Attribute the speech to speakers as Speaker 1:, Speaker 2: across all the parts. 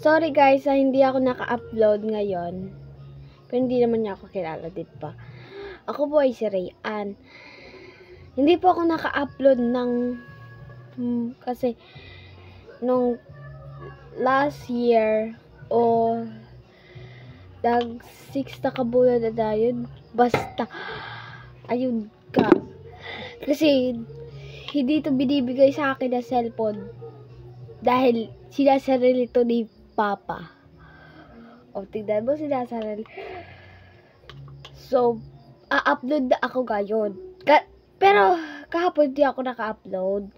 Speaker 1: Sorry guys, hindi ako naka-upload ngayon. Pero hindi naman niya ako kilala, di ba? Ako po ay si Rayan. Hindi po ako naka-upload ng kasi nung last year o dag 6 na kabulan na dayon, basta ayun ka. Kasi hindi ito binibigay sa akin na cellphone dahil sinasarili ito ni Papa. O, tignan mo, sinasarili. So, a-upload na ako ngayon. Pero, kahapon di ako naka-upload.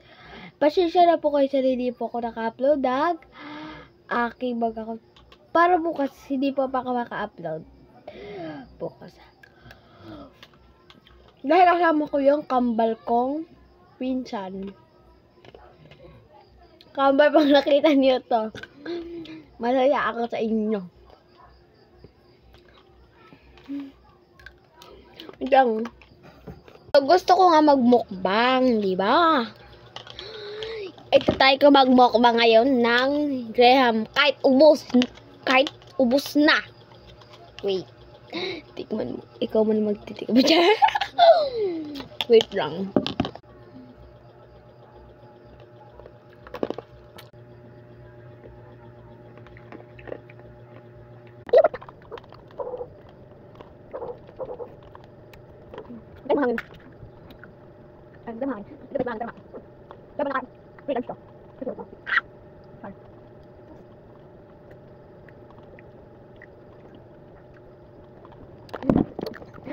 Speaker 1: Pasensya na po kayo sa hindi po ako naka-upload. Aking mag-account. Para bukas, hindi po pa ako maka-upload. Bukas. Dahil kasama ko yung kambal kong pinsan. Kambal, pag nakita niyo to, masaya ako sa inyo. Diyan. Gusto ko nga magmukbang, di ba? Ito tayo ko magmukbang ngayon ng Graham kahit ubos na. Wait. Tikman mo. Ikaw man magtitikman dyan. Wait lang. Damhangin. Damhangin. Damhangin. Damhangin. Wait lang ito.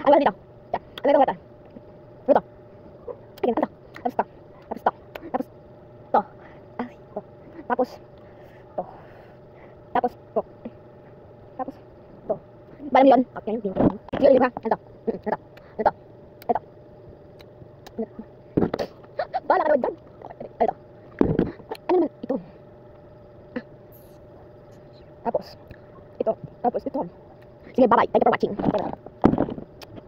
Speaker 1: Ano dito? Ano dito? Ito. Ayan, ito. Tapos ito. Tapos ito. Tapos ito. Tapos ito. Tapos ito. Tapos ito. Balam yun. Okay, yun. Yun, yun ba? Ito. Ito. Ito. Ito. Bala ka naman dyan. Ito. Ano naman ito? Tapos ito. Tapos ito. Sige, bye-bye. Thank you for watching.